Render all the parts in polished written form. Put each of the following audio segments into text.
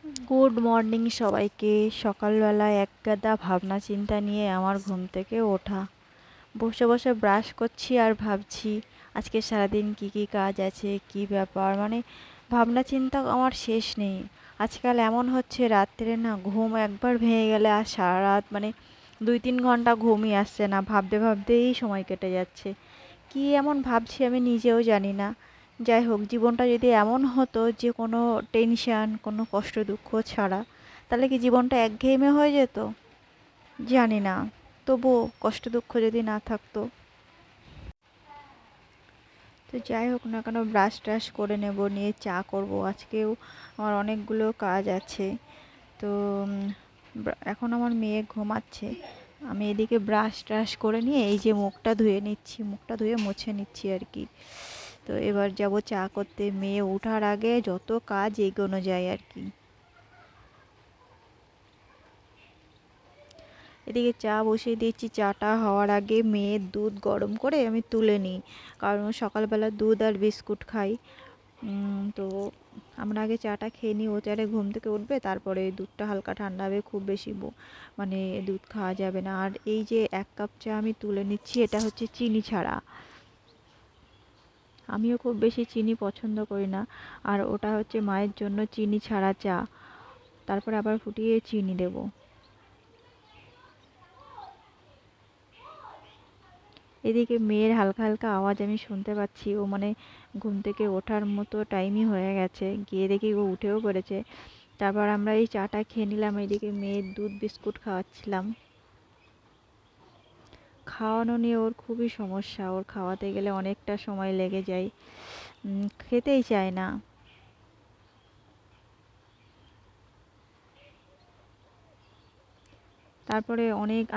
Good morning সবাইকে। সকালবেলায় একগাদা ভাবনা চিন্তা নিয়ে আমার ঘুম থেকে ওঠা। বসে বসে ব্রাশ করছি আর ভাবছি আজকে সারাদিন কি কি কাজ আছে, কি ব্যাপার, মানে ভাবনা চিন্তা আমার শেষ নেই। আজকাল এমন হচ্ছে রাত্রে না ঘুম একবার ভেঙে গেলে আর সারা রাত মানে 2-3 ঘন্টা ঘুমই আসছে না, ভাবতে ভাবতেই সময় কেটে যাচ্ছে। কি এমন ভাবছি আমি নিজেও জানি না। যাই হোক, জীবনটা যদি এমন হতো যে কোনো টেনশন, কোনো কষ্ট দুঃখ ছাড়া, তাহলে কি জীবনটা একঘেয়েমে হয়ে যেত? জানি না। তবুও কষ্ট দুঃখ যদি না থাকতো। তো যাই হোক না কেন, ব্রাশ ট্রাশ করে নেব, নিয়ে চা করব। আজকেও আমার অনেকগুলো কাজ আছে। তো এখন আমার মেয়ে ঘুমাচ্ছে। আমি এদিকে ব্রাশ ট্রাশ করে নিয়ে এই যে মুখটা ধুয়ে নিচ্ছি, মুখটা ধুয়ে মুছে নিচ্ছি আর কি। তো এবার যাব চা করতে, মেয়ে ওঠার আগে যত কাজ এগোনো যায় আর কি। এদিকে চা বসিয়ে দিয়েছি, চাটা হওয়ার আগে মেয়ের দুধ গরম করে আমি তুলে নিই, কারণ সকালবেলা দুধ আর বিস্কুট খাই। তো আমরা আগে চাটা খেয়ে নিই, ও চারে ঘুম থেকে উঠবে, তারপরে দুধটা হালকা ঠান্ডা হবে, খুব বেশি মানে দুধ খাওয়া যাবে না। আর এই যে 1 কাপ চা আমি তুলে নিচ্ছি, এটা হচ্ছে চিনি ছাড়া। আমিও খুব বেশি চিনি পছন্দ করি না। আর ওটা হচ্ছে মায়ের জন্য চিনি ছাড়া চা, তারপরে আবার ফুটিয়ে চিনি দেব। এদিকে মেয়ের হালকা হালকা আওয়াজ আমি শুনতে পাচ্ছি, ও মানে ঘুম থেকে ওঠার মতো টাইমই হয়ে গেছে, গিয়ে দেখি ও উঠেও পড়েছে। তারপর আমরা এই চাটা খেয়ে নিলাম, এদিকে মেয়ের দুধ বিস্কুট খাওয়াচ্ছিলাম। খাওয়ানো নিয়ে ওর খুবই সমস্যা, ওর খাওয়াতে গেলে অনেকটা সময় লেগে যায়, খেতেই চায় না। তারপরে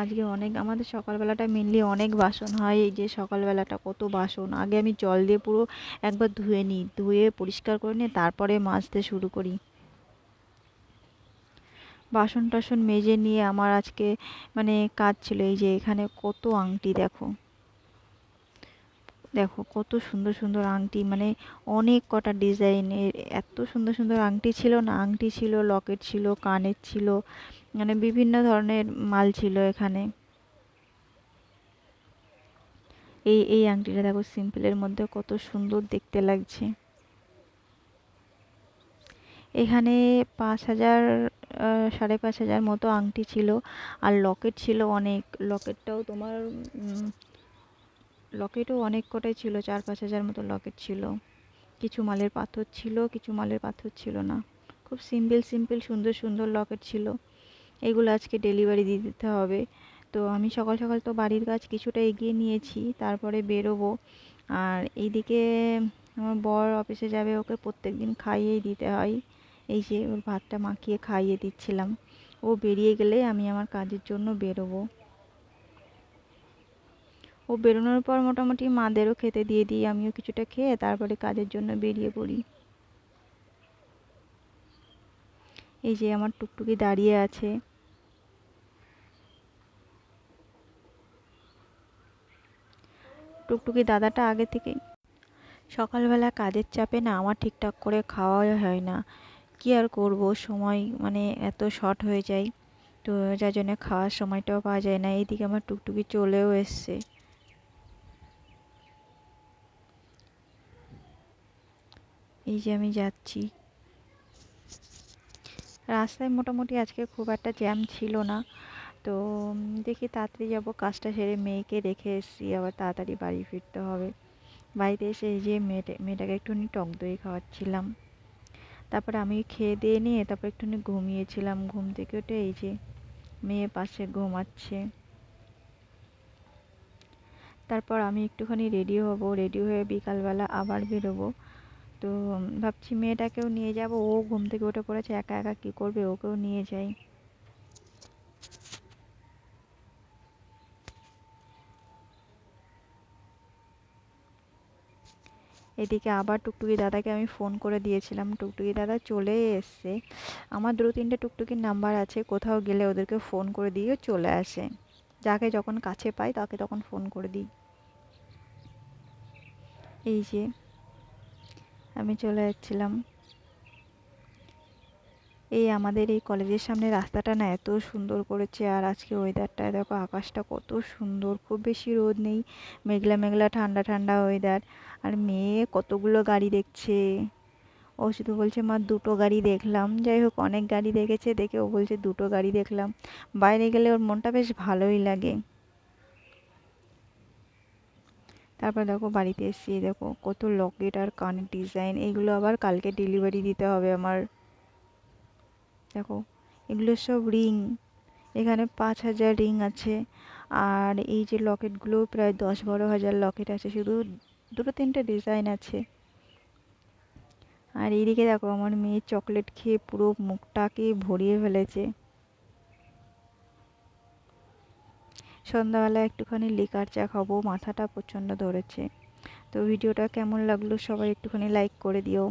আজকে অনেক আমাদের সকালবেলাটা মেনলি অনেক বাসন হয়। এই যে সকালবেলাটা কত বাসন, আগে আমি জল দিয়ে পুরো একবার ধুয়ে নিই, ধুয়ে পরিষ্কার করে নিয়ে তারপরে মাজতে শুরু করি। বাসন টাসন মেজে নিয়ে আমার আজকে মানে কাজ ছিল। এই যে এখানে কত আংটি, দেখো দেখো কত সুন্দর সুন্দর আংটি, মানে অনেক কটা ডিজাইনের এত সুন্দর সুন্দর আংটি ছিল না, আংটি ছিল, লকেট ছিল, কানের ছিল, মানে বিভিন্ন ধরনের মাল ছিল এখানে। এই আংটিটা দেখো, সিম্পলের মধ্যে কত সুন্দর দেখতে লাগছে। এখানে 5,000 5,500 মতো আংটি ছিল। আর লকেট ছিল অনেক, লকেটটাও তোমার লকেটও অনেক কটাই ছিল, 4-5 হাজার মতো লকেট ছিল। কিছু মালের পাথর ছিল, কিছু মালের পাথর ছিল না। খুব সিম্পল সিম্পল সুন্দর সুন্দর লকেট ছিল। এগুলো আজকে ডেলিভারি দিয়ে দিতে হবে। তো আমি সকাল সকাল তো বাড়ির কাজ কিছুটা এগিয়ে নিয়েছি, তারপরে বেরোবো। আর এইদিকে আমার বর অফিসে যাবে, ওকে প্রত্যেক দিন খাইয়েই দিতে হয়। এই যে ওর ভাতটা মাখিয়ে খাইয়ে দিচ্ছিলাম। ও বেরিয়ে গেলে আমি আমার কাজের জন্য বেরোবো। ও বেরোনোর পর মোটামুটি মাদেরও খেতে দিয়ে দিই, আমিও কিছুটা খেয়ে তারপরে কাজের জন্য বেরিয়ে পড়ি। এই যে আমার টুকটুকি দাঁড়িয়ে আছে। টুকটুকি দাদাটা আগে থেকেই সকালবেলা কাজের চাপে না আমার ঠিকঠাক করে খাওয়াই হয় না। কি আর করব, সময় মানে এত শর্ট হয়ে যায়। তো যার জন্য খাওয়ার সময়টাও পাওয়া যায় না। এইদিকে আমার টুকটুকি চলেও এসছে। এই যে আমি যাচ্ছি, রাস্তায় মোটামুটি আজকে খুব একটা জ্যাম ছিল না। তো দেখি তাড়াতাড়ি যাব, কাজটা সেরে মেয়েকে রেখে এসেছি, আবার তাড়াতাড়ি বাড়ি ফিরতে হবে। বাড়িতে এসে এই যে মেয়েটাকে একটুখানি টক দই খাওয়াচ্ছিলাম। তারপরে আমি খেয়ে দিয়ে নিয়ে তারপর একটুখানি ঘুমিয়েছিলাম, ঘুম থেকে উঠে এই যে মেয়ে পাশে ঘুমাচ্ছে। তারপর আমি একটুখানি রেডি হব, রেডি হয়ে বিকালবেলা আবার বেরোবো। তো ভাবছি মেয়েটাকেও নিয়ে যাব, ও ঘুম থেকে উঠে পড়েছে, একা একা কী করবে, ওকেও নিয়ে যাই। এদিকে আবার টুকটুকি দাদাকে আমি ফোন করে দিয়েছিলাম, টুকটুকি দাদা চলে এসছে। আমার 2-3টে টুকটুকির নাম্বার আছে, কোথাও গেলে ওদেরকে ফোন করে দিয়ে চলে আসে। যাকে যখন কাছে পাই তাকে তখন ফোন করে দিই। এই যে আমি চলে যাচ্ছিলাম। এই আমাদের এই কলেজের সামনে রাস্তাটা না এত সুন্দর করেছে। আর আজকে ওয়েদারটা দেখো, আকাশটা কত সুন্দর, খুব বেশি রোদ নেই, মেঘলা মেঘলা ঠান্ডা ঠান্ডা ওয়েদার। আর মেয়ে কতগুলো গাড়ি দেখছে, ও শুধু বলছে মা দুটো গাড়ি দেখলাম। যাই হোক, অনেক গাড়ি দেখেছে, দেখে ও বলছে দুটো গাড়ি দেখলাম। বাইরে গেলে ওর মনটা বেশ ভালোই লাগে। তারপর দেখো বাড়িতে এসে দেখো কত লকেট আর কানের ডিজাইন, এইগুলো আবার কালকে ডেলিভারি দিতে হবে আমার। দেখো এগুলো সব রিং, এখানে 5,000 রিং আছে। আর এই যে লকেটগুলো প্রায় 10-12 হাজার লকেট আছে, শুধু দুটো তিনটে ডিজাইন আছে। আর এইদিকে দেখো আমার মেয়ে চকলেট খেয়ে পুরো মুখটাকে ভরিয়ে ফেলেছে। সন্ধ্যাবেলা একটুখানি লিকার চা খাবো, মাথাটা প্রচণ্ড ধরেছে। তো ভিডিওটা কেমন লাগলো সবাই একটুখানি লাইক করে দিও।